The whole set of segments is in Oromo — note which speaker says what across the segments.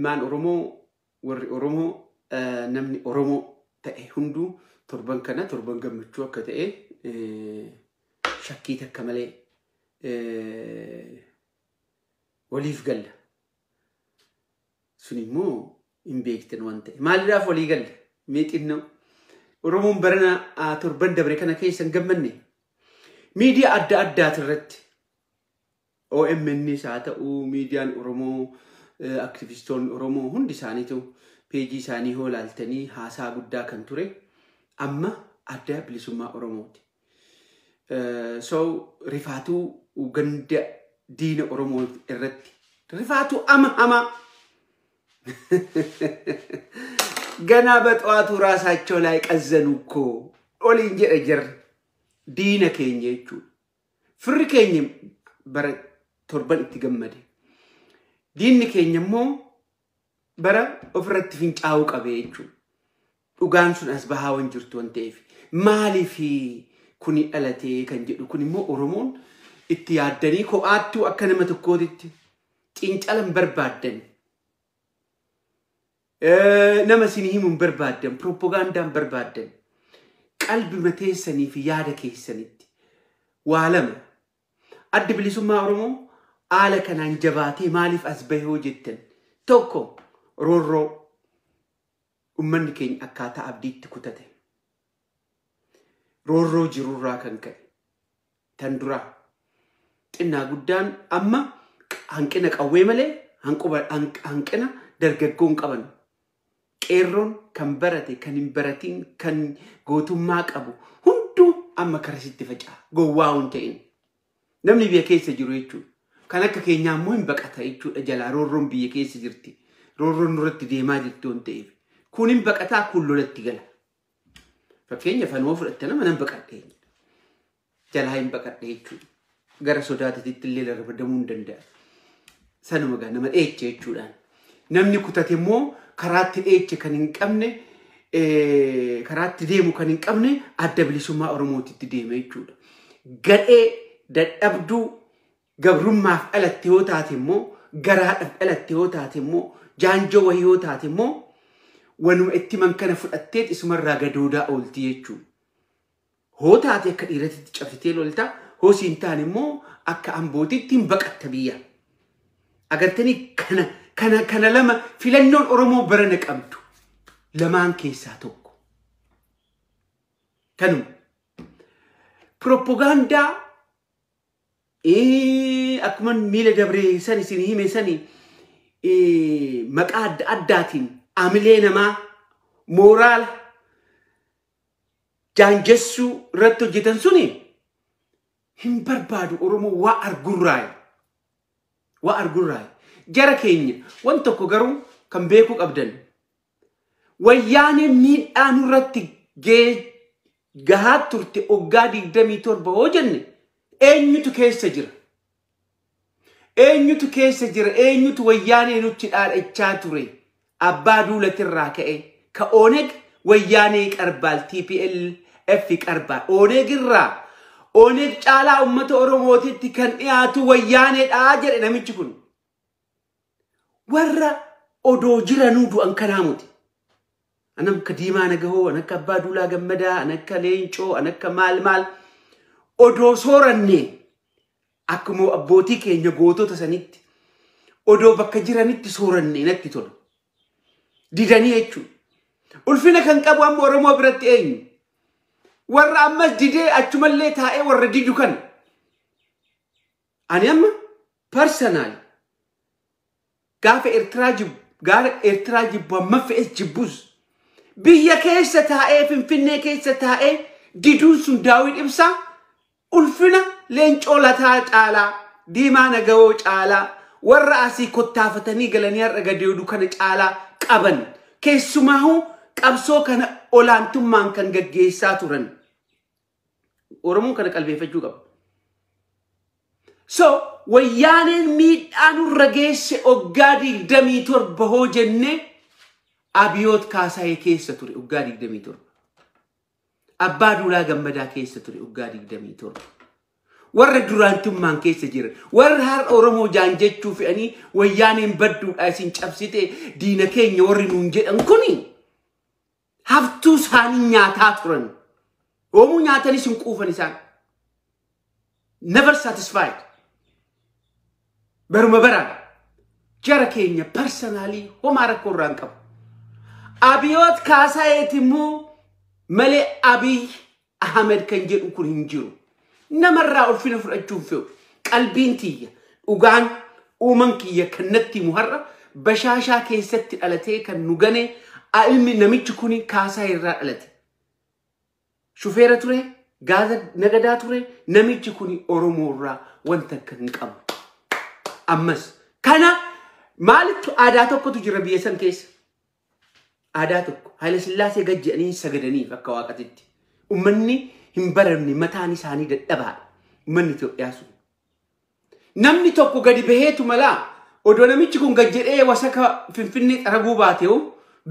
Speaker 1: ilmaan Oromoo warri Oromoo namni Oromoo ta'e hunduu torban kana torban gammachuu akka ta'e shakkii takka malee waliif galla. Sun immoo hin beektan waan ta'e. Maaliidhaaf walii galla? Meexinnoo Oromoon barana torban dabre kana keessa hin gammanne. Miidiyaa adda addaati irratti OMN haa ta'u miidiyaan Oromoo aktivistoonni Oromoo hundi isaaniitu peejii isaanii hoolaaltanii haasaa guddaa kan ture amma adda bilisummaa Oromooti. So rifaatuu ganda diina Oromoo irratti rifaatuu ama ganaa baxwaatu raasaachoo laay qazzanu koo oliin jedhe jirra diina keenya jechuudha. Firri keenya bara torban itti gammade. Diinni keenya immoo bara ofirratti fincaa'uu qabe jechuudha. Dhugaan sun as bahaa waan jirtu waan ta'eef maaliif kuni dhalatee kan jedhu kun immoo Oromoon itti yaaddanii kophaattuu akka nama tokkootitti cincalan barbaaddan. Nama isin himuun barbaaddan, propagandaan barbaaddan. Qalbi mateessanii fi yaada keessanitti waa lama. Adda bilisummaa Oromoo haala kanaan jabaatee maaliif as bahee jettan tokko roorroo ummanni keenya akkaataa abdiitti kutate. Roorroo jirurraa kan ka'e. Tan duraa xinnaa guddaan amma hanqina qawwee malee hanqina dargaggoon qaban. Qeerroon kan barate kan hin baratiin kan gootummaa qabu hunduu amma karasitti faca'a. Gowwaa hin ta'in. Namni biyya keessa jiru jechuudha. Kan akka keenyaa immoo hin baqata jechuudha jalaa roorroon biyya keessa jirti. Roorroon nurratti deemaa jirti waan ta'eef. Kun hin baqataa kun lolatti gala. Fakkeenya fanoo fudhatte nama nan baqadhe. Jalaa hin baqadhe jechuudha. Gara sodaatatitti illee darbadamuu hin danda'a. Sanuma gaa nama dheeche jechuudhaan. Namni kutate immoo karaatti dheeche kan hin qabne karaatti deemu kan hin qabne adda bilisummaa Oromootitti deema jechuudha. Gadhee dadhabduu gabrummaaf dhalatte yoo taate immoo garaadhaaf dhalatte yoo taate immoo jaanjoo wayii yoo taate immoo wanuma itti man kana fudhattee isumarraa gadoodaa oolti jechuudha. Hoo taate akka dhiiratitti cabsitee lolta hoo siin taane immoo akka ambootitti hin baqatta biyya. Agartanii kana lama filannoon Oromoo barana qabdu lamaan keessaa tokko. Kanuma propagandaa akkuma miila dabree san isin hime sani maqaa adda addaatiin amilee namaa mooraala jaanjessuu irratti hojjetan suni hin barbaadu Oromoo waa argurraayi. Waa argurraayi. Jara keenya waan tokko garuu kan beekuu qabdan. Wayyaanee miidhaan irratti gahaa turte waggaa 27 hoo jenne eenyutu keessa jira? Eenyutu keessa jira? Eenyutu wayyaanee nutti dhaadhachaa ture? Abbaa duulatirraa ka'e ka Oneg wayyaanee qarbaal TPLF qarbaal Oneg irraa Oneg caalaa uummata Oromootitti kan dhiyaatu wayyaaneedhaa jedhe namichi kun. Warra odoo jiranuu du'an kanaa muti. Anam ka Diimaa Nagahoo, an akka Abbaa Duulaa Gammadaa, an akka Leencoo, an akka maal odoo sooranne akkuma abbootii keenya gootota sanitti odoo bakka jiranitti sooranne natti tola. Didanii jechuudha. Ulfina kan qabu amma Oromoo biratti eenyu? Warra ammas didee achumallee taa'ee warra didu kan. Ani amma personal gaafa Eertiraa jibbu amma fe'es jibbus biyya keessa taa'ee Finfinnee keessa taa'ee diduun sun Daawit Ibsaa ulfina Leencoo Lataa caalaa Diimaa Nagahoo caalaa warra asii kottaafatanii galanii har'a gadeedu kana caalaa qaban keessumaahuu qabsoo kana olaantummaan kan gaggeessaa turan. Oromoon kana qalbeeffachuu qaba. So wayyaaneen miidhaan irra geesse waggaa 27 hoo jenne Abiyoot Kaasaayee keessa ture waggaa 27. Abbaa Duulaa Gammadaa keessa ture waggaa 27. warra duraantummaan keessa jiran warra har Oromoo jaanjechuu fe'anii wayyaaneen badduudha isin cabsite diina keenya warri nuun jedhan kuni haftuu isaanii nyaataa turan oomuu nyaatanii sin quufan isaan never satisfied baruma baraan jara keenya personally homaa rakkoo irraan qabu Abiyoot Kaasayeetimmoo malee Abiy Ahmed kan jedhu kun hin jiru namarraa ulfina fudhachuun fe'u qalbiin tiyya dhugaan uuman kiyya kannatti muharra bashaashaa keessatti dhalatee kan nu gane ilmi namichi kuni Kaasaa irraa dhalate shufeera ture gaaza nagadaa ture namichi kuni Oromoo irraa wanta kan qabu ammas kana maalittu aadaa tokkotu jira biyya san keessa aadaa tokko Haile Sillaasee gajjanii sagadaniif akka waaqatitti ummanni hin baramne mataan isaanii dadhabaa ummanni Itoophiyaa sun namni tokko gadi baheetu malaa odoo namichi kun gajjedhee wasaka Finfinnee xaraguu baateewu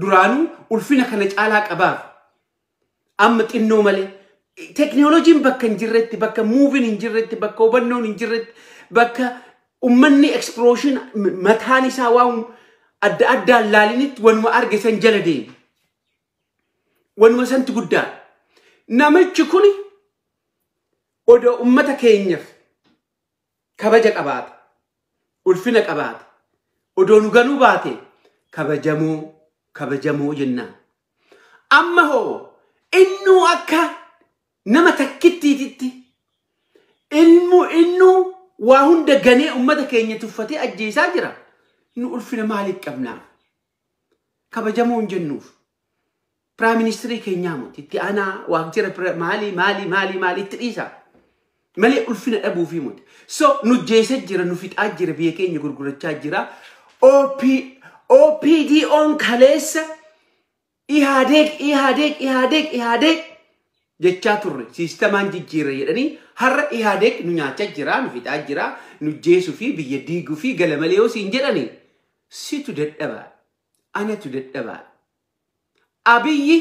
Speaker 1: duraanuu ulfina kana caalaa qabaaf amma xinnoo malee teknooloojiin bakka hin jirretti bakka muuviin hin jirretti bakka hubannoon hin jirretti bakka ummanni explosion mataan isaa waan adda addaan laalinitti wanuma arge san jala deemu wanuma santi guddaa namichi kuni odoo ummata keenyaaf kabaja qabaata ulfina qabaata odoo nu ganuu baate kabajamoo jennaan amma hoo innuu akka nama takkittiititti innuu waa hunda ganee ummata keenya tuffatee ajjeesaa jira nu ulfina maaliif qabnaa kabajamoon jennuuf Prime Minister Kenya muti itti ana waajjira maali itti dhiisa malee ulfina dhabuu fi muti so nu jeesee jira nu fixaa jira biyya keenya gurgurachaa jira OPD on kaleessa Ihadeg jechaa turre sistemaan jijjiirra jedhanii har'a Ihadeg nu nyaachaa jira nu fixaa jira nu jeesuu fi biyya diiguu fi galamalee yoo siin jedhanii situ dadhabaa anatu dadhabaa Abiyyi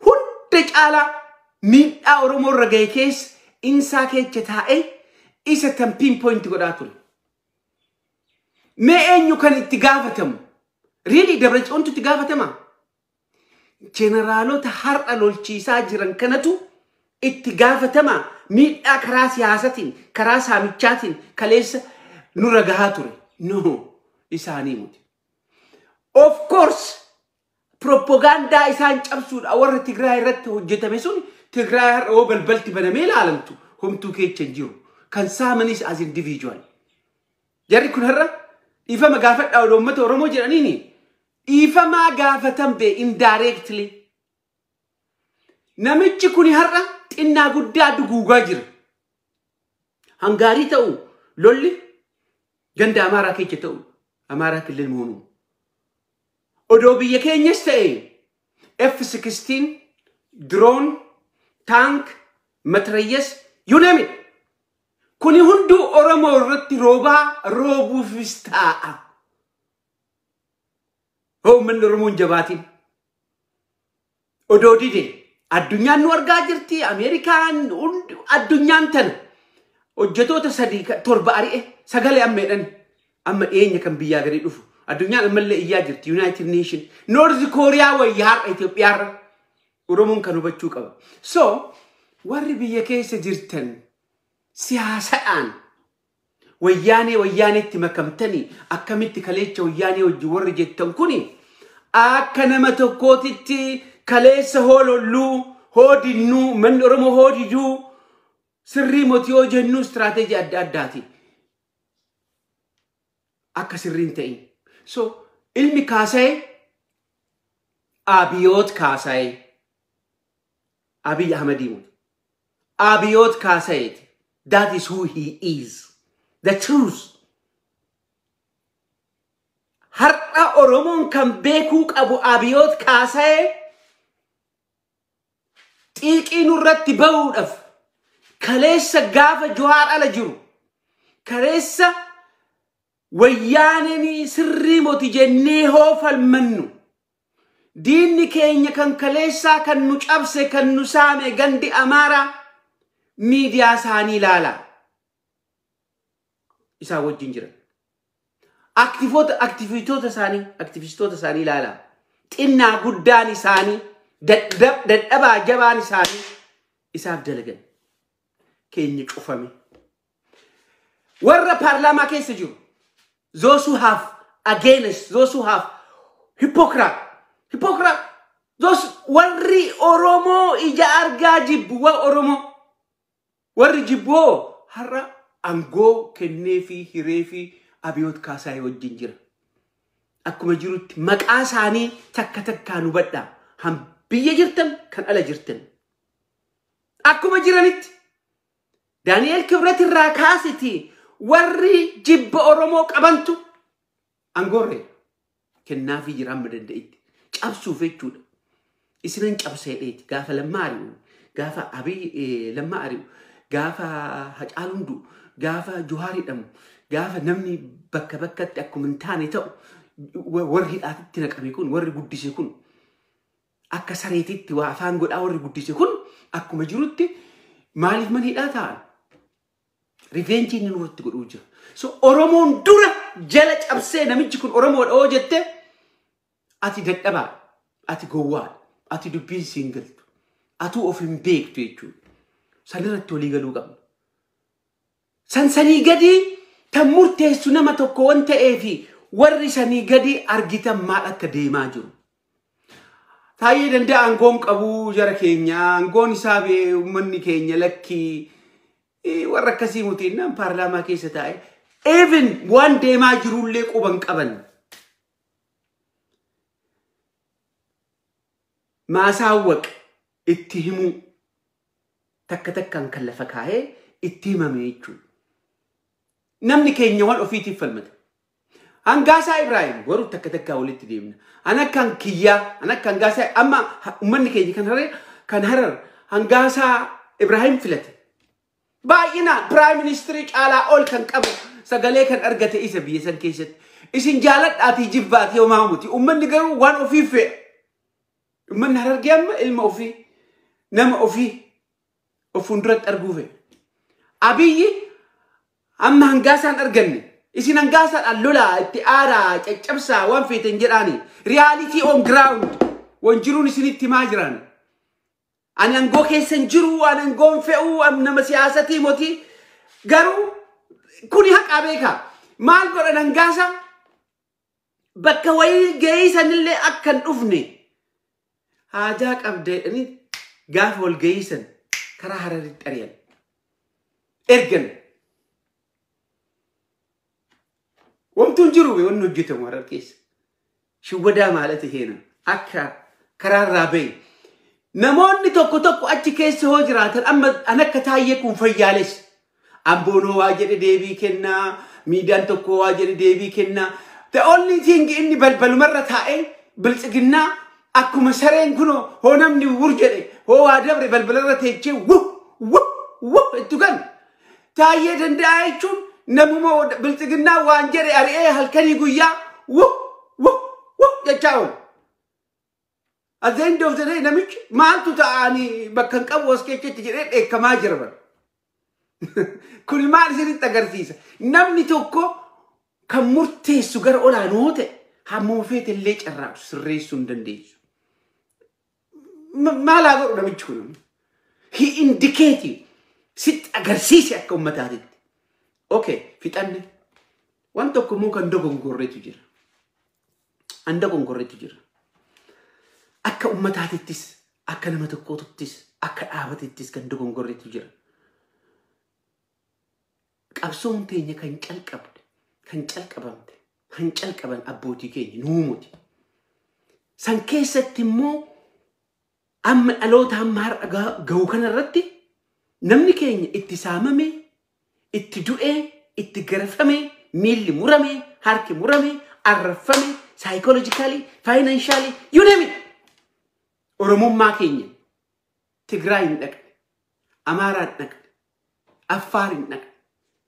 Speaker 1: hunda caalaa miidhaa Oromoo irra ga'e keessa insaa keessa taa'ee isa tan pinpoint godhaa ture. Mee eenyu kan itti gaafatamu? Really Dabraciyoontu itti gaafatama? Jeneraalota har'a lolchiisaa jiran kanatu itti gaafatama miidhaa karaa siyaasatiin karaa saamichaatiin kaleessa nurra gahaa ture. No, isaanii muti. Of course. Propaganda isaan cabsuudha warra Tigraay irratti hojjetame sun Tigraay har'a balbalti banamee ilaalamtu homtuu keessa jiru kan saamanis as individual jarri kun har'a dhiifama gaafadhaa odoo uummata Oromoo jedhaniini dhiifama gaafatan bee indirectly namichi kun har'a xinnaa guddaa duguugaa jira hangaarii ta'u lolli ganda Amaaraa keessa ta'u Amaaraa kilil moonu odoo biyya keenyas ta'e F-16 drone tank matrayyas you name it kuni hunduu Oromoo irratti roobuufis taa'a manni Oromoon jabaatiin odoo dide addunyaan nu argaa jirti Ameerikaan addunyaan tana hojjetoota 7 ari'e sagalee ammeedhan amma dhiyeenya kan biyyaa gadi dhufu addunyaan ammallee iyyaa jirti United Nations North Korea wayyaa Itoophiyaa Oromoon kan hubachuu qaba so warri biyya keessa jirtan siyaasadhaan wayyaaneetti makamtanii akkamitti kaleecha wayyaanee wajji warri jettan kuni akka nama tokkootitti kaleessa hoololluu hoodinnuu manni Oromoo hoodiduu sirrii motiyoo jennuu istiraatejii adda addaati akka sirriin ta'in so ilmi Kaasaye Abiyoot Kaasaye Abiy Ahmedimu Abiyoot Kaasaye that is who he is the truth har'a Oromoon kan beekuu qabu Abiyoot Kaasaye xiiqii nurratti ba'uudhaaf kaleessa gaafa Jawaar ala jiru kaleessa wayyaaneen sirrii moti jennee hoofalmannu diinni keenya kan kaleessaa kan nu cabse kan nu saame gandi Amaaraa miidiyaa isaanii ilaala isaa wajjin jiran. Aktivistoota isaanii ilaalaa. Xinnaa guddaan isaanii dadhabaa jabaan isaanii isaaf dalagan. Keenya cufame. Warra paarlaamaa keessa jiru. Those who have against, those who have hypocrite. Those warri Oromoo ija argaa jibbu Oromoo. Warri jibbu har'a angoo kennee fi hiree fi Abiyoot Kaasaayee wajjin jira. Akkuma jirutti maqaa isaanii takka takkaan hubadhaa. Biyya jirtan kan ala jirtan. Akkuma jiranitti Daani'el Kibret irraa kaasiti warri jibba Oromoo qabantu angoorree kennaa fi jiraan madanda'etti cabsuuf jechuudha. Isinan cabseedheeti gaafa lammaa ari'u, gaafa Abiy lammaa ari'u, gaafa Hacaaluu Hunduu, gaafa Johaar hidhamu, gaafa namni bakka bakkatti akkuma hin taane ta'u warri hidhaatitti naqame kun warri guddise kun akka sareetitti waa afaan godhaa warri guddise kun akkuma jirutti maaliif man hidhaa ta'an? Revenge inni nurratti godhuu jira. So Oromoon dura jala cabsee namichi kun Oromoodha oo jette ati dadhabaa, ati gowwaadha, ati dubbiin siin galtu, atuu of hin beektu jechuudha. Sanirratti walii galuu qabna. Sanii gadi tan murteessu nama tokko waan ta'eefi warri sanii gadi argitan maal akka deemaa jiru. Taayee danda'a angoon qabu jara keenya, angoon isaa bee uummanni keenya lakkii warra akkasii mutiin nam paarlaamaa keessa taa'e. Even waan deemaa jirullee quban qaban. Maasaawwaq itti himuu takka takkaan kan lafa kaa'ee itti himame jechuudha. Namni keenya waan ofiitiif falmata. Hangaasaa Ibrahim warri takka takkaa walitti deemna. Anakkan kiyyaa, anakkan Hangaasaa amma uummanni keenya kan harar Hangaasaa Ibrahim filate. Baay'inaan Prime Minister caalaa ol kan qabu sagalee kan argate isa biyya san keessatti. Isin jaaladhaatii jibbaati yoo maamuti. Uummanni garuu waan ofii fe'a. Uummanni harargee amma ilma ofii nama ofii of fuulduratti arguu fe'a. Abiyyi amma Hangaasaan arganne. Isin Hangaasaan lolaa itti aaraa caccabsaa waan feetan jedhaani. Reality on ground waan jiruun isinitti himaa jiran. Ani angoo keessan jiru, ani angoon fe'uu, nama siyaasatii mootii garuu kuni haqaa beekaa. Maal godhan Hangaasa bakka wayii geeysanillee akka hin dhufne haajaa qabdeedhani gaafa wal geeysan karaa Hararitti ari'an. Ergan wamtuun jiru wanni hojjetamu Harar keessa. Shiwadaa maalati heena akka karaarraa bahe. Namoonni tokko achi keessa hoo jiraatan amma akka Taayyee kun fayyaales. Amboonoo waa jedhe deebii kennaa, miidiyaan tokko waa jedhe deebii kennaa. The only thing inni balbalumarra taa'ee biltsiginnaa akkuma sareen kunoo hoo namni wur jedhe hoo waa dabre balbalarra teechee wuh itti gan. Taayyee danda'a jechuun namuma biltsiginnaa waan jedhe ari'ee halkanii guyyaa wuh jechaa oolu. At the end of the day, namichi maaltu ta'anii bakka hin qabu as keessatti jedhee dheekkamaa jira bara. Kuni maal isinitti agarsiisa? Namni tokko kan murteessu gara olaanoo ta'e hammuma feete illee carraaqsu sirreessuu hin dandeessu. Maal haa godhu namichi kun? He indicate sitti agarsiise akka uummataatitti. Okay, fixanne. Waan tokko immoo kan dogongorreetu jira. An dogongorreetu jira. Akka uummataatittis, akka nama tokkootittis, akka dhaabatittis kan dogongorreetu jira. Qabsoon teenya kan calqabamte, kan calqaban abbootii keenya nuumuti. San keessatti immoo amma dhaloota amma har'a gahu kanarratti namni keenya itti saamame, itti du'ee, itti garafame, miilli murame, harki murame, arrafame, psychologically, financially, you name it. Oromummaa keenya Tigraay hin dhaqne, Amaaraa hin dhaqne, Affaar hin dhaqne,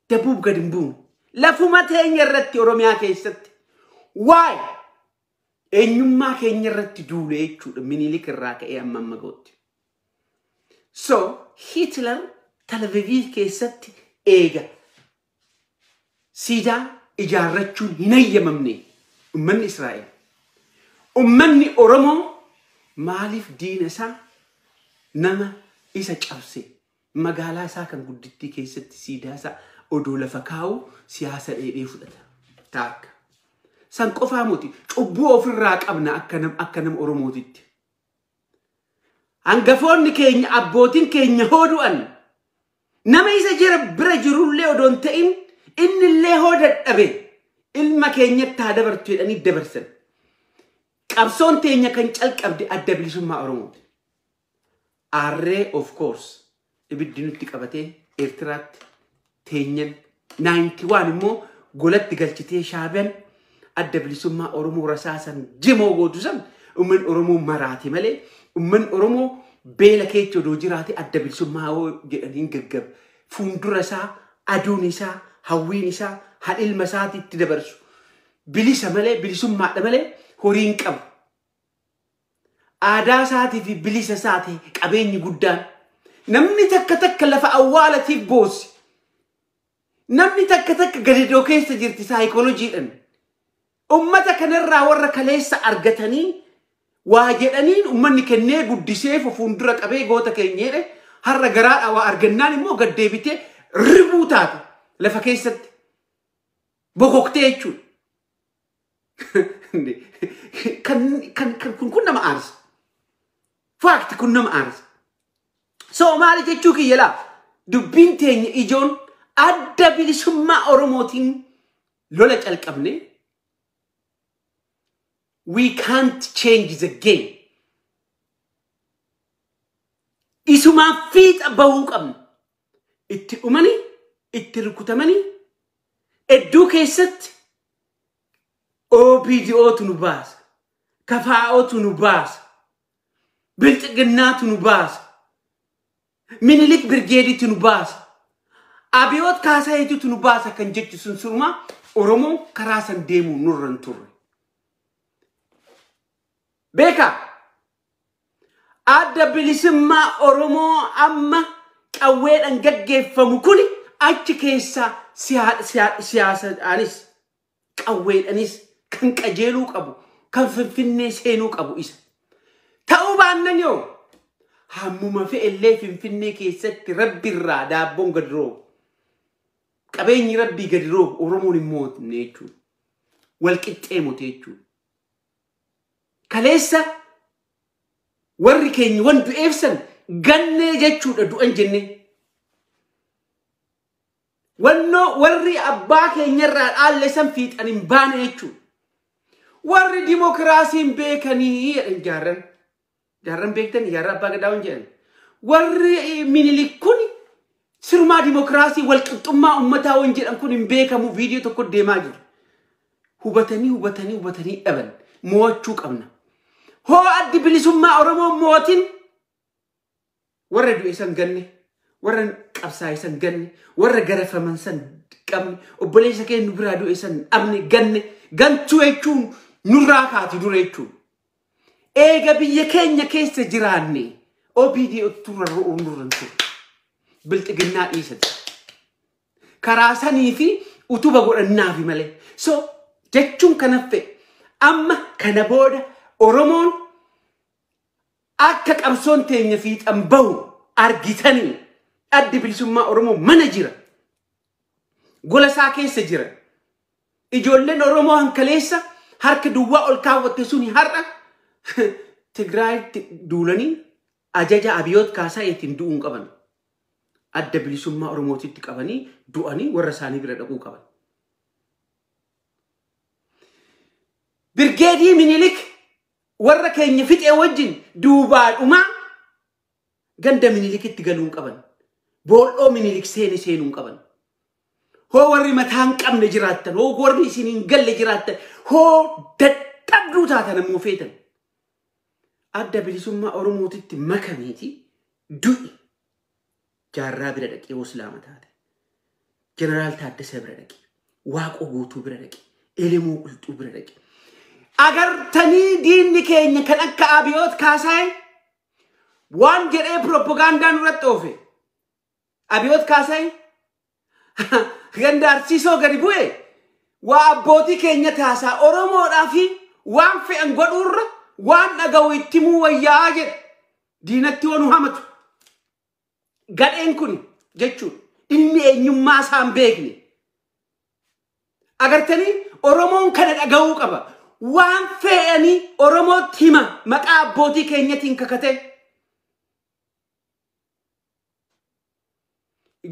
Speaker 1: Dabuub gad hin buune. Lafuma teenya irratti Oromiyaa keessatti waay eenyummaa keenya irratti duule jechuudha Minilik irraa ka'ee amma gootti. So Hitler Tel Aviv keessatti eega سيدا إجارتشون هنية ممني أمني إسرائيل أمني أورمو مالف دين سا نما إسا جابسي مقالا سا كان قدتي كيست سيدا سا أدول فكاو سياسة إيه فلتا تاك سان قفا موتي أبوه في الراك أبنا أكنم أورمو ديت أنقفون كين أبوتين كين يهودو أن نما إسا جرب برجرون لي ودون تئن إن اللي هودت أبي إلما كين يبتها دبرتوين أني دبرسن أبسون تينيا كان تلك أبدي أدبلي سما أورمود أري of course إبدي نتك أبتي إرترات تينيا 91 مو قلت تقلتي شعبا أدبلي سما أورمو رساسا جمو قدوسا ومن أورمو مراتي ملي ومن أورمو بيلا كيتو دوجراتي أدبلي سما هو جرانين قب فندرسا أدونيسا هوينيسا هل المساتي تدبرسو بلي سمالي بلي سما ملي هورين كم آدا ساتي في بليس ساتي كابيني قدام نمني تك لفا أوالتي بوس نمني تك قريدو كيس تجرتي سايكولوجي أن أمتك نرى ورك ليس أرغتني واجدنين أمني كنيه قدسيف وفندرك أبي قوتك ينيري هر قراء أو أرغناني مو قد ديبتي ربوتات لفا كيست بوكوكتيشو كنا ما أعرف فاكت كنا ما أعرف سو ما عليك تشوكي يلا دبين تاني إيجون أدى بلسما أورموتين لولا تلك أبني we can't change the game إسما فيت أبوك أبن إتأمني إتركتمني إدوكيست OPDO تنباس كفاءة تنباس بلتقنات تنباس منلك برجيدي تنباس أبيوت كاسايتو تنباس كان جيت سنسرما أورمو كراسن ديمو نورن تور بيكا أدى بلسما أورمو أما أول أنجد فمكولي أتكيسا سياسة أنيس أول أنيس كان كجيلوك أبو كان فنفني سينوك أبو إيسا تأوبا أننيو همو ما في اللي فنفني كيست ربي الرادة بون قدرو كبيني ربي قدرو ورموني موت نيتو والكتامو تيتو كاليسا وري كيني واندو إفسن غني جاتشو دو أنجني وانو وري أباك ينرى آلسان فيت أن ينبان يتشو وري ديموكراسي بيكني جارن بيكتن يارا أباك داون جان وري مني كوني سرما ديموكراسي والكتما أمتا ونجر أنكون بيكا مو فيديو تكون ديماجر هبتني أبن موتشوك أمنا هو أدي بلسما أرمو موتين وري دو إسان غني ورن قبسا إسان غني ورن غرفة منسان قمني وبليسا كي نبرادو إسان أبني غن تويتون نراكاتي دوريتون إيغا بي كينيا كيس جيراني OPDO تورا رؤو نورنتو بلتقنا إيسا كراساني في وتوبا قرنا في ملي سو جتشون كنفي أما كنبودا أورمون أكاك أمسون تينيا فيت أمبو أرغيتاني أدي بلسما أورمو منجيرا قولا ساكي سجيرا إجولين أورمو هنكاليسا هارك دواء الكاوة تسوني هارا تقرأي دولاني أجاجا أبيوت كاسا يتين دوون قبان أدي بلسما أورمو تيتك قباني دواني ورساني بردقو قبان برغيدي منيلك وركين يفيت أوجين دوبال وما غندا منيلك تقلون قبان بولو منيلك سينون قبان هو وري متان قم نجراتن هو وري سنين قل جراتن هو دتبلو تاتنا موفيتن أدى بلسما أورمو تيت مكميتي دوئي جارا بردكي وسلامة هذا جنرال تادسة بردكي واقو قوتو بردكي إلمو قلتو بردكي أجر تاني دين نكين كان أكا أبيوت كاساي وان جرى بروباغندا نرتوفي أبيوت كاساي ganda arsiisoo gadi bu'e waa abbootii keenya taasaa Oromoodhaa fi waan fe'an godhuurra waan dhaga'u itti muu wayyaa jedhe diinatti wanu hamatu gadheen kun jechuun ilmi eenyummaa isaan beekne agartanii Oromoon kana dhaga'uu qaba waan fe'anii Oromootti hima maqaa abbootii keenyatiin kakate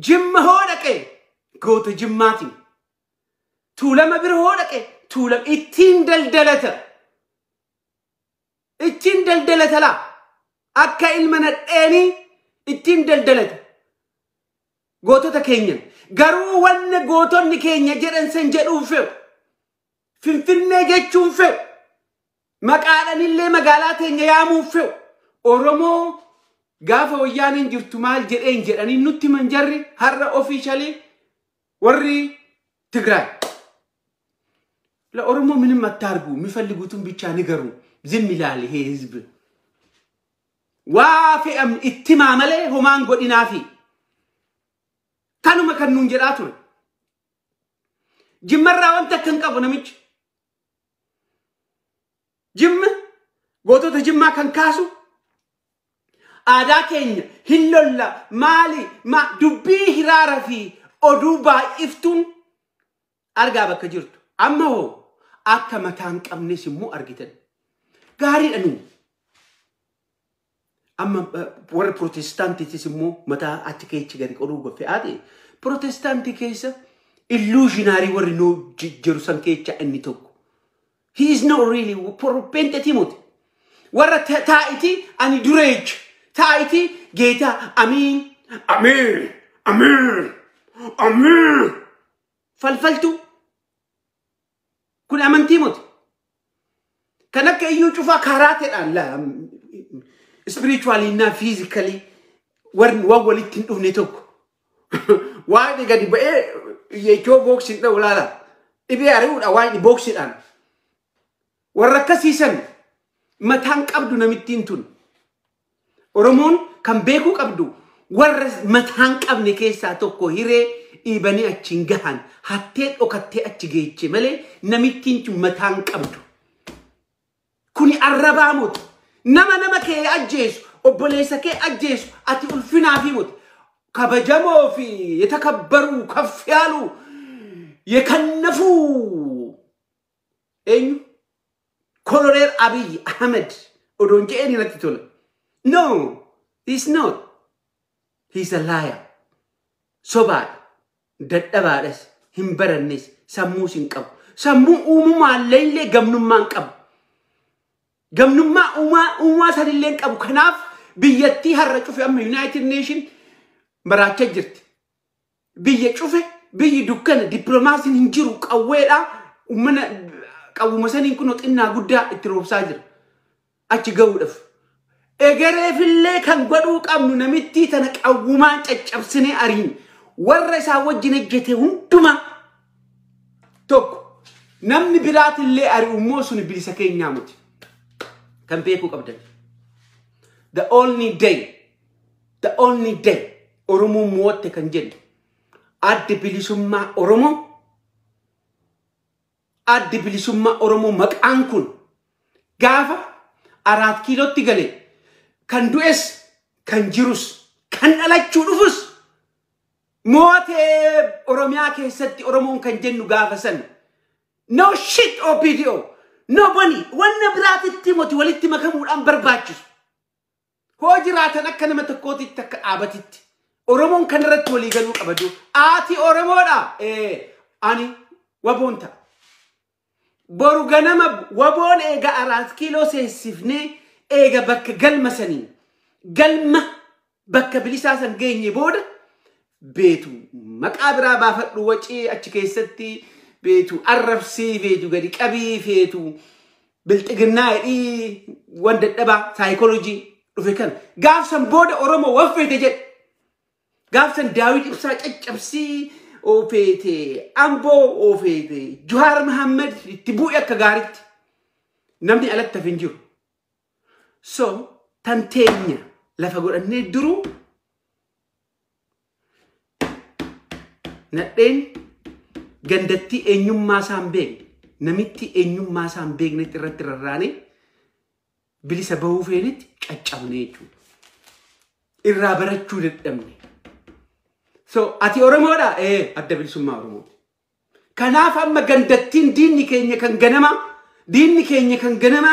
Speaker 1: jimma hoo dhaqe goota jimmaatiin tuulama bira hoo dhaqe tuulama ittiin daldalata laa akka ilma nadheenii ittiin daldalata gootota keenya garuu wanne gootonni keenya jedhan san jedhuun fe'u Finfinnee jechuun fe'u maqaadhaan illee magaalaa teenya yaamuun fe'u Oromoo gaafa wayyaaniin jirtu maal jedhanii nutti manjarri har'a officially warri Tigraay la Oromoo ምንም አታርጉ የሚፈልጉትን ብቻ ንገሩ ዝም ይላል ይሄ ህዝብ ዋፊም ኢትማመለ ሆማን ጎዲናፊ ታኑ መከኑን ጀራቱ ጅመራ ወንተ ከንቀቡ ነምጭ ጅም ጎቶ ተጅማ ከንካሱ አዳከኝ ሂሎላ ማሊ ማ ዱቢ ሂራራፊ ኦዱባ ኢፍቱን አርጋ በከጅርቱ አማው akka mataan qabnes immoo argitan gaariidha nu amma warra protestantiitis immoo mataa achi keechi gadi qoduu gofe'aati protestanti keessa illusionary warri no jiru san keecha inni tokko he is not really propente timothy warra taa'iti ani dureech taa'iti geeta amin falfaltu kun amantii moti kanakka iyyuu cufa karaatedhaan la spiritually na physically warni walitti dhufne tokko waani gadi ba'ee yechoo boxing dha walaala dhibee ari'uudha waani boxidhaan warra akkasiisan mataan qabdu namittiin tun Oromoon kan beekuu qabdu warra mataan qabne keessaa tokko hiree ibani achin gahan hatte dhokatte achi geeche male namittiin tun mataan qabdu kuni arrabamut nama ke ajjeesu obboleessa ke ajjeesu ati ulfinaa fi mut kabajamoo fi yetakabbaru kafyalu yekannafu enyu Colonel Abiy Ahmed odonje eni natti tola no he's not he's a liar so bad dadhabaadhas hin barannes sammuu sin qabu sammuu uumamaa leellee gamnummaan qabu gamnummaa uumaa sanillee qabu kanaaf biyyattii har'a cufe amma United Nation maraacha jirti biyya cufe biyyi dukkana diplomaasiin hin jiru qawweedha ummana qawwuma saniin kun xinnaa guddaa itti roobsaa jira achi ga'uudhaaf egereefillee kan godhuu qabnu namittii tana qawwumaan caccabsinee ariin warra isaa wajjin ejjete hunduma tokko namni biraatillee ari'ummoo sun bilisa keenyaa muti kan beekuu qabdan the only day Oromoo mootte kan jennu addi bilisummaa Oromoo maqaan kun gaafa 4 kiilootti galee kan du'es kan jirus kan dhalachuu dhufus moote Oromiyaa keessatti Oromoon kan jennu gaafa san no shit OPDO nobody wanna biraatitti moti walitti makamuudhaan barbaachisu hoo jiraatan akka nama tokkootitti akka dhaabatitti Oromoon kan irratti walii galuu qabadu ati Oromoodha ani waboonta boru ganama waboon eega 4 kiiloo seessifnee eega bakka galma sanii galma bakka bilisaa san geenye booda beetu maqaabiraa baafadhu wacii achi keessatti beetu arrabsii beetu gadi qabii feetu bilxiginnaa hidhii wanda dhaba psychology dhufe kan gaafsan booda Oromoo waffeete jedhe gaafsan Daawit Ibsaa caccabsii ofeete Amboo ofeete Juhaar Muhammad itti bu'e akka gaaritti namni alatti hafin jiru so tanteenya lafa godhannee duruu nadheen gandatti eenyummaa isaan beekne namitti eenyummaa isaan beeknetti irratti rarraanee bilisa bahuu feenitti caccabne jechuudha. Irraa barachuu dadhabne. So ati Oromoodha? Adda bilisummaa Oromooti. Kanaaf amma gandattiin diinni keenya kan ganama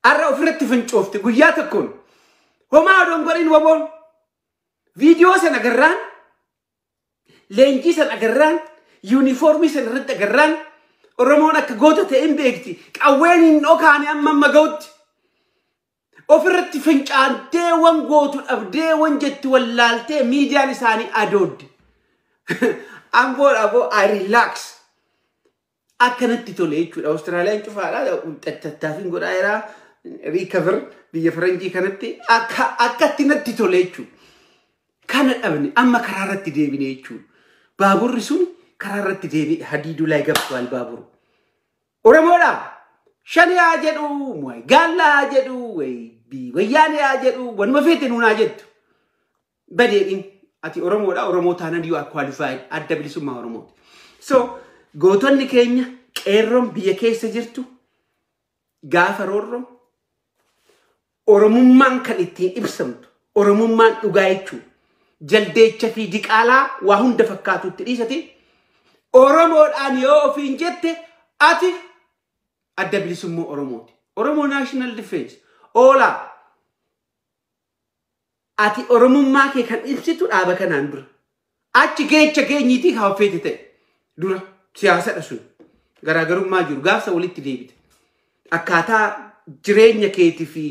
Speaker 1: arra ofirratti fincoofte guyyaa tokkoon homaa odoon godhin waboon viidiyoo sana agarraan leenjii sana agarraan yuunifoormii sana irratti agarraan Oromoon akka goota ta'e hin beekti qawween hin dhokaane amma ga'utti ofirratti fincaantee wan gootu dhabdee wan jetti wallaaltee miidiyaan isaanii adoodde. Amboodha I relax. Akkanatti tole jechuudha. Austraaliyaan cufaadha. Tattaafin godhaa jiraa recover biyya faranjii kanatti akkatti natti tole jechuudha. Kana dhabne amma karaa irratti deebine jechuudha. Baaburri sun karaa irratti deebi'e hadiiduu laa gabbaal baaburu. Oromoodha. Shaniyaa jedhu, gaallaa jedhu, wayyaaniyaa jedhu, wanuma feete nuunaa jettu. Badeedhin ati Oromoodha. Oromoo taanaan you are qualified. Adda bilisummaa Oromooti. So gootonni keenya qeerroon biyya keessa jirtu gaafa roorroo Oromummaan kan ittiin ibsamtu Oromummaan dhugaa jechuudha. Jaldeecha fi diqaalaa waa hunda fakkaatutti dhiisati Oromoodhaan yoo ofiin jette ati adda bilisummaa Oromooti. Oromoo National Defense Oolaa ati Oromummaa kee kan ibsitu dhaaba kanaan dura. Achi geecha geenyiitii kaawwafeeti ta'e dura siyaasadha sun garaagarummaa jiru gaafsa walitti deebite. Akkaataa jireenya keetii fi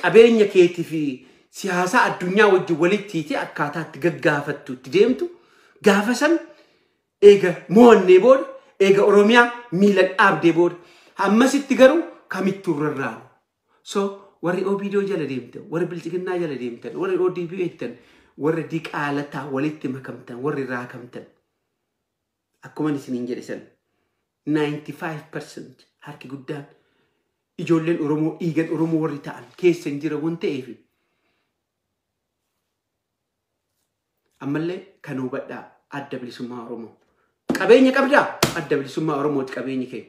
Speaker 1: qabeenya keetii fi siyaasa addunyaa wajjin walitti akkaataa itti gaggaafattu itti deemtu gaafa san eega mo'annee booda eega Oromiyaa miilan dhaabdee booda hammasitti garuu kamittuu rarraanu. So warri OBDO jala deemtan, warri bilchiginnaa jala deemtan, warri ODP eegtan, warri diqaalataa walitti makamtan, warri raakamtan. Akkuma isiniin jedhe san 95% harki guddaan ijoolleen Oromoo dhiigan Oromoo warri ta'an keessa hin jira waan ta'eef ammallee kan hubadhaa adda bilisummaa Oromoo. Qabeenya qabdaa adda bilisummaa Oromooti qabeenyi kee.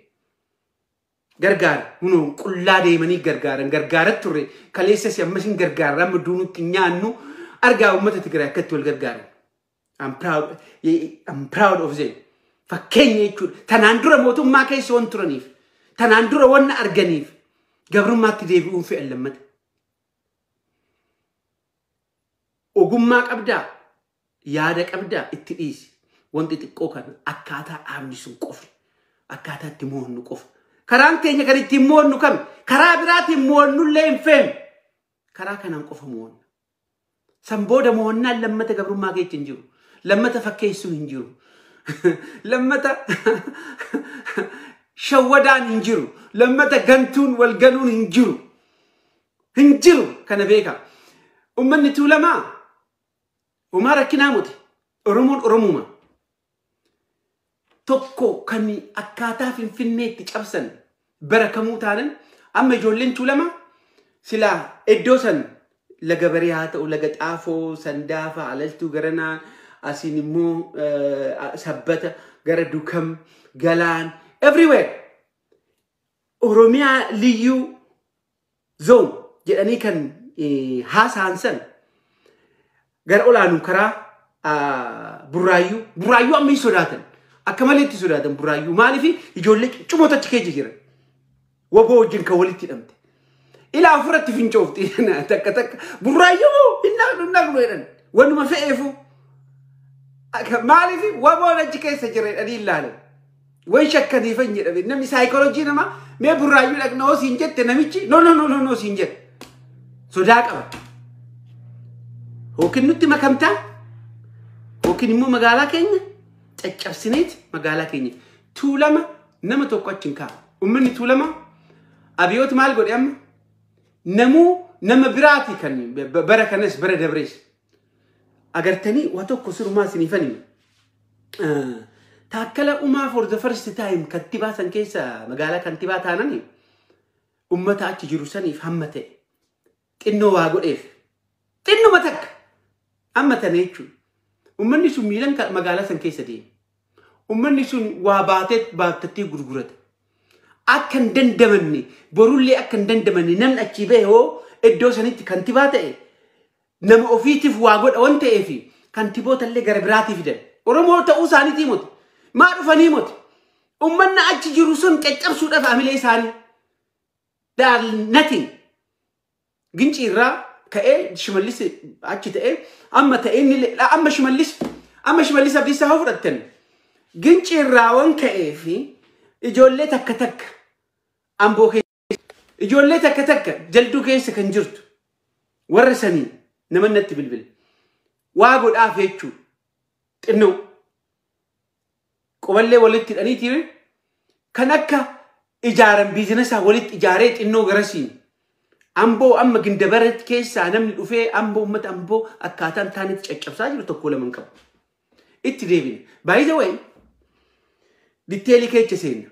Speaker 1: Gargaara hunoo qullaa deemanii gargaarat turre kaleessa si ammas hin gargaarra amma duunutti nyaannu argaa uummata Tigraay akkatti wal gargaaran. I'm proud of them. Fakkeenya jechuudha. Tanaan dura mootummaa keessa waan turaniif tanaan dura waan arganiif gabrummaatti deebi'uun fe'an lammata. Ogummaa qabdaa yaada qabdaa itti dhiisi. Wanti xiqqoo kana akkaataa dhaabni sun qofa akkaataa itti mo'annu qofa. Karaan keenya kan ittiin mo'annu kami karaa biraatiin mo'annullee hin feenu. Karaa kanaan qofa mo'anna. San booda mo'annaan lammata gabrummaa keessa hin jiru. Lammata fakkeessuun hin jiru. Lammata shawwadaan hin jiru. Lammata gantuun wal galuun hin jiru. Hin jiru kana beeka. Ummanni Tuulamaa Umaa rakkinaa muti. Oromoon Oromuma. Tokko kan akkaataa Finfinneetti cabsan bara kamuu taanan amma ijoolleen Tuulamaa silaa iddoo san laga Barii haa ta'u laga Xaafoo Sandaafa Alaltuu Garanaa asiin immoo Sabbata gara Dukam Galaan everywhere Oromiyaa liyyuu zone jedhanii kan haasa'an san gara olaanuu karaa Burraayyuu amma sodaatan akka maleetti sodaatan Burraayyuu maaliif ijoollee cumoota achi keessa jiran waboo wajjin kan walitti hidhamte ilaa ofirratti fincoofti takka Burraayyuu hin naqnu jedhan wanuma fe'eefu maaliif waboo achi keessa jira jedhanii ilaalan way shakkaniifan jedhame namni saayikooloojii namaa mee Burraayyuu dhaqna oo siin jette namichi no siin jette sodaa qaba. Hookin nutti makamtaa hookin immoo magaalaa keenya caccabsineet magaalaa keenya Tuulama nama tokko achi hin kaa'u. Uummanni Tuulamaa abiyooti maal godhe amma nama biraati kan bara kanas bara dabrees agartanii waa tokko sirumaa siniifanii Taakkala Umaa for the first time kattibaa san keessa magaalaa kantibaa taananii ummata achi jiru saniif hamma ta'e xinnoo waa godheef xinnuma takka amma tana jechuudha. ummanni sun miilan magaalaa san keessa deema. Ummanni sun waa baatetti gurgurata. Akka hin dandamanne borullee akka hin dandamanne namni achi bahe hoo iddoo sanitti kantibaa ta'e nama ofiitiif waa godha waan ta'eef kantiboota illee gara biraatiif fidan. Oromoo ta'uu isaaniitii moti. Maa dhufanii moti. Ummanni achi jiru sun caccabsuudhaaf amilee isaanii. There nothing. Ginci irraa ka'ee shimallis achi ta'ee amma ta'ee inni amma shimallis abdiisaa haa fudhattan. Ginci irraa waan ka'eef ijoollee takka amboo keessa ijoollee takka jalduu keessa kan jirtu warra sanii namannatti bilbil waa godhaaf jechuu xinnoo qoballee walitti hidhaniiti kan akka ijaaran biizinesaa walitti ijaaree xinnoo garasiin amboo amma gindabarat keessaa namni dhufee amboo ummata amboo akkaataan taanitti caccabsaa jiru tokko lama qabu itti deebine by the way diteelii keessa seenna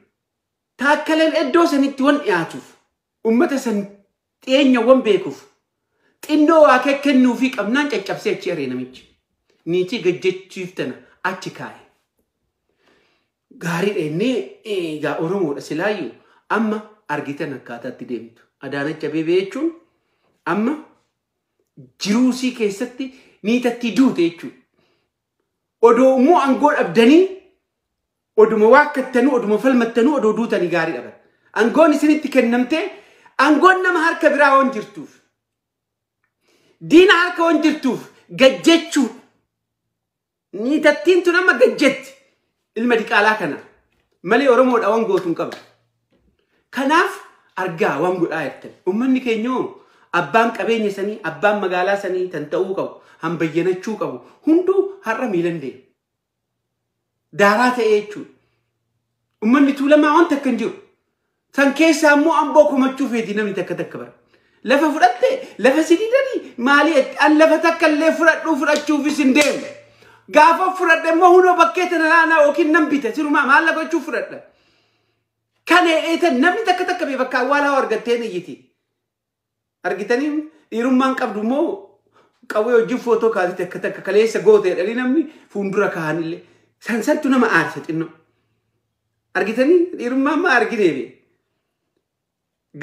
Speaker 1: taakkaleen iddoo sanitti wan dhiyaatuuf ummata san xiyeenya wan beekuuf xinnoo waa kennuu fi qabnaan caccabsee achi aree namichi niitii gajjechiiftana achi kaa'e gaarii dhennee egaa Oromoodha silaayyuu amma argitan akkaataatti deemtu Adaanach Abeebee jechuun amma jiruusii keessatti niitatti duute jechuudha. Odoo immoo aangoo dhabdanii oduma waakkattanuu oduma falmattanuu odoo duutanii gaarii dhaban. Aangoon isinitti kennamtee aangoon nama harka biraa waan jirtuuf diina harka waan jirtuuf gajjechuudha. Niitattiin tun amma gajjetti ilma diqaalaa kana malee Oromoodha waan gootuun qaba. Kanaaf argaa waan godhaa jettan ummanni keenyoo abbaan qabeenya sanii abbaan magaalaa sanii tan ta'uu qabu hambayyanachuu qabu hunduu har'a miilan deema. Daaraa ta'ee jechuudha. Ummanni tuulamaa waan takka hin jiru. San keessaa immoo amboo komachuu feeti namni takka bara. Lafa fudhatte lafa sidiidanii maalii an lafa takka illee fudhachuufis hin deemne. Gaafa fudhadhe immoo hunoo bakkee tana naannaa yookiin nan bite sirumaa maal lafa gochuu fudhadha. Kan eetan namni takka bee bakka awwaalaa argattee niyyiti. Argitanii dhiirummaan qabdu immoo qawwee hojii footoo kaasite takka kaleessa gootee dhalii namni fuuldura kaa'anillee sansantu nama aarsa xinnoo. Argitanii dhiirummaan maa argineebe.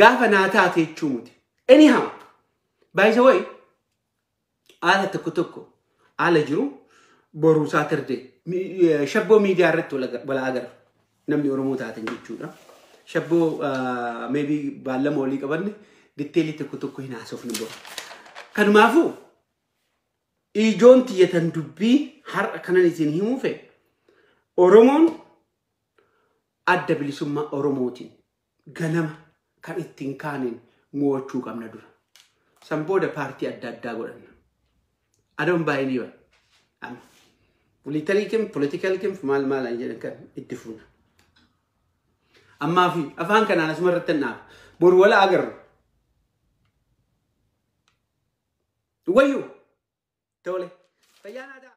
Speaker 1: Gaafa naa taate jechuu muti. Anyhow, by the way, haala tokko haala jiru boruu Saatardee shabboo miidiyaa irratti wala agarra. Namni Oromoo taatan jechuudha. Shabboo maybe baallama walii qabanne diteelii tokko hin haasofne boru. Kanumaafuu ijoon tiyyatan dubbii har'a kanan isin himuu fedhe Oromoon adda bilisummaa Oromootiin ganama kan ittiin kaaniin mo'achuu qabna dura. San booda paartii adda godhanna. Adoon baay'inii waan. Amma political kim maal jedhan kan itti fuuna. Ammaa fi afaan kanaan asuma irratti naaf boru wala agarru. Wayyuu tole. Fayyaanaa